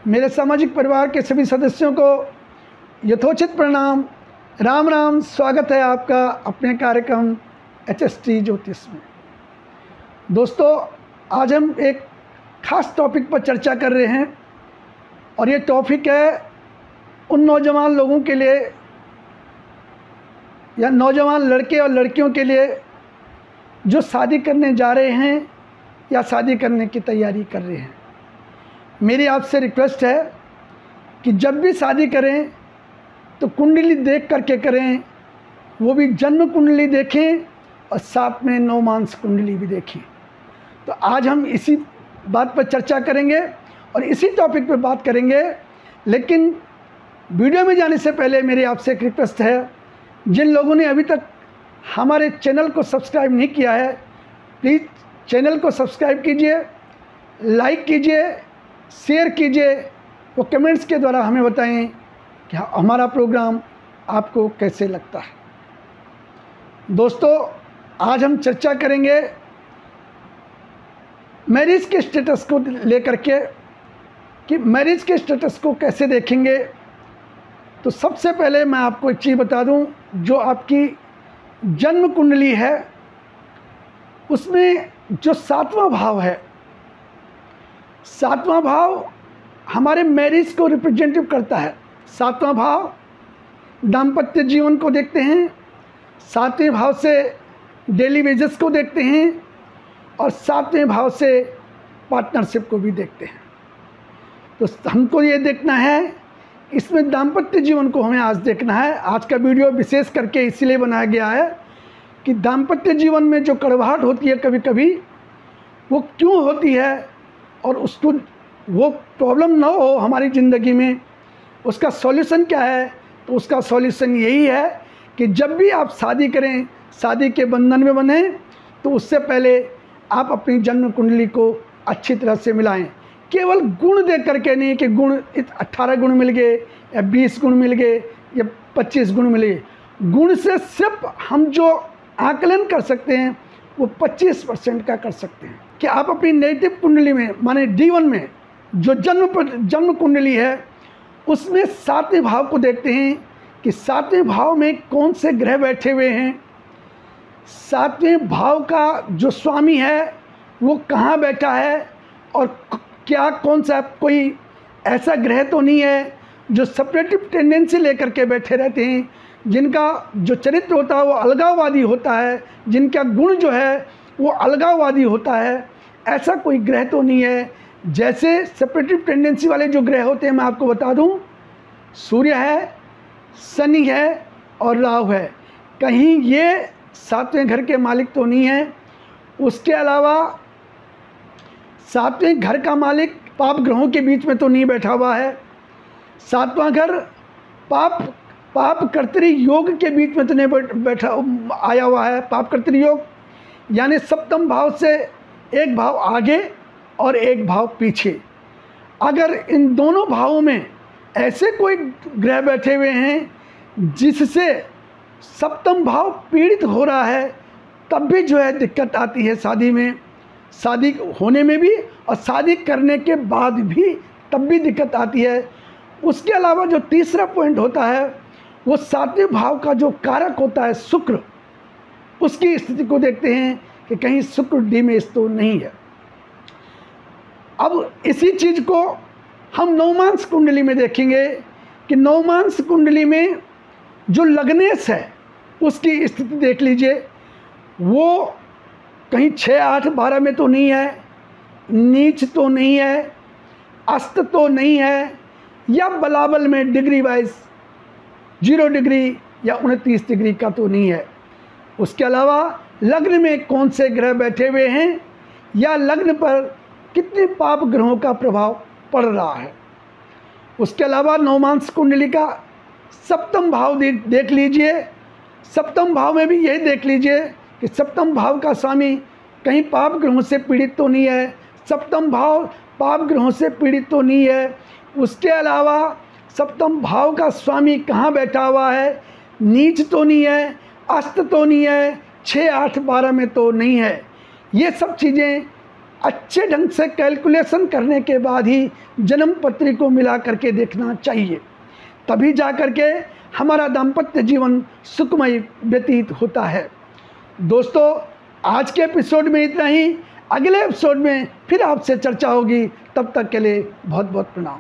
मेरे सामाजिक परिवार के सभी सदस्यों को यथोचित प्रणाम। राम राम। स्वागत है आपका अपने कार्यक्रम HST ज्योतिष में। दोस्तों, आज हम एक ख़ास टॉपिक पर चर्चा कर रहे हैं और ये टॉपिक है उन नौजवान लोगों के लिए या नौजवान लड़के और लड़कियों के लिए जो शादी करने जा रहे हैं या शादी करने की तैयारी कर रहे हैं। मेरी आपसे रिक्वेस्ट है कि जब भी शादी करें तो कुंडली देख करके करें, वो भी जन्म कुंडली देखें और साथ में नवमांस कुंडली भी देखें। तो आज हम इसी बात पर चर्चा करेंगे और इसी टॉपिक पर बात करेंगे। लेकिन वीडियो में जाने से पहले मेरी आपसे एक रिक्वेस्ट है, जिन लोगों ने अभी तक हमारे चैनल को सब्सक्राइब नहीं किया है, प्लीज़ चैनल को सब्सक्राइब कीजिए, लाइक कीजिए, शेयर कीजिए, वो कमेंट्स के द्वारा हमें बताएं कि हमारा प्रोग्राम आपको कैसे लगता है। दोस्तों, आज हम चर्चा करेंगे मैरिज के स्टेटस को लेकर के कि मैरिज के स्टेटस को कैसे देखेंगे। तो सबसे पहले मैं आपको एक चीज़ बता दूं, जो आपकी जन्म कुंडली है उसमें जो 7वां भाव है, 7वां भाव हमारे मैरिज को रिप्रेजेंटिव करता है। 7वां भाव दाम्पत्य जीवन को देखते हैं, 7वें भाव से डेली वेजेस को देखते हैं और 7वें भाव से पार्टनरशिप को भी देखते हैं। तो हमको ये देखना है, इसमें दाम्पत्य जीवन को हमें आज देखना है। आज का वीडियो विशेष करके इसलिए बनाया गया है कि दाम्पत्य जीवन में जो कड़वाहट होती है कभी कभी, वो क्यों होती है और उसको वो प्रॉब्लम ना हो हमारी ज़िंदगी में, उसका सॉल्यूशन क्या है। तो उसका सॉल्यूशन यही है कि जब भी आप शादी करें, शादी के बंधन में बने, तो उससे पहले आप अपनी जन्म कुंडली को अच्छी तरह से मिलाएं। केवल गुण देख करके नहीं कि गुण 18 गुण मिल गए या 20 गुण मिल गए या 25 गुण मिल गए। गुण से सिर्फ हम जो आकलन कर सकते हैं वो 25% का कर सकते हैं कि आप अपनी नेटिव कुंडली में, माने D1 में जो जन्म कुंडली है, उसमें 7वें भाव को देखते हैं कि 7वें भाव में कौन से ग्रह बैठे हुए हैं, 7वें भाव का जो स्वामी है वो कहाँ बैठा है और क्या कौन सा कोई ऐसा ग्रह तो नहीं है जो सेपरेटिव टेंडेंसी लेकर के बैठे रहते हैं, जिनका जो चरित्र होता है वो अलगाववादी होता है, जिनका गुण जो है वो अलगाववादी होता है। ऐसा कोई ग्रह तो नहीं है। जैसे सेपरेटिव टेंडेंसी वाले जो ग्रह होते हैं, मैं आपको बता दूं, सूर्य है, शनि है और राहु है। कहीं ये 7वें घर के मालिक तो नहीं है। उसके अलावा 7वें घर का मालिक पाप ग्रहों के बीच में तो नहीं बैठा हुआ है। 7वां घर पाप कर्तरी योग के बीच में तो नहीं बैठा आया हुआ है। पाप कर्तरी योग यानी 7वें भाव से एक भाव आगे और एक भाव पीछे। अगर इन दोनों भावों में ऐसे कोई ग्रह बैठे हुए हैं जिससे 7वां भाव पीड़ित हो रहा है, तब भी जो है दिक्कत आती है शादी में, शादी होने में भी और शादी करने के बाद भी तब भी दिक्कत आती है। उसके अलावा जो तीसरा पॉइंट होता है वो 7वें भाव का जो कारक होता है शुक्र, उसकी स्थिति को देखते हैं कि कहीं शुक्र डीमेज तो नहीं है। अब इसी चीज़ को हम नवमांस कुंडली में देखेंगे कि नवमांस कुंडली में जो लग्नेश है उसकी स्थिति देख लीजिए। वो कहीं 6, 8, 12 में तो नहीं है, नीच तो नहीं है, अस्त तो नहीं है, या बलाबल में डिग्री वाइज 0 डिग्री या 29 डिग्री का तो नहीं है। उसके अलावा लग्न में कौन से ग्रह बैठे हुए हैं या लग्न पर कितने पाप ग्रहों का प्रभाव पड़ रहा है। उसके अलावा नवमांस कुंडली का 7वां भाव देख लीजिए। 7वें भाव में भी यही देख लीजिए कि 7वें भाव का स्वामी कहीं पाप ग्रहों से पीड़ित तो नहीं है, 7वां भाव पाप ग्रहों से पीड़ित तो नहीं है। उसके अलावा 7वें भाव का स्वामी कहाँ बैठा हुआ है, नीच तो नहीं है, अस्त तो नहीं है, 6, 8, 12 में तो नहीं है। ये सब चीज़ें अच्छे ढंग से कैलकुलेशन करने के बाद ही जन्म पत्री को मिला करके देखना चाहिए, तभी जा करके हमारा दाम्पत्य जीवन सुखमय व्यतीत होता है। दोस्तों, आज के एपिसोड में इतना ही। अगले एपिसोड में फिर आपसे चर्चा होगी। तब तक के लिए बहुत बहुत प्रणाम।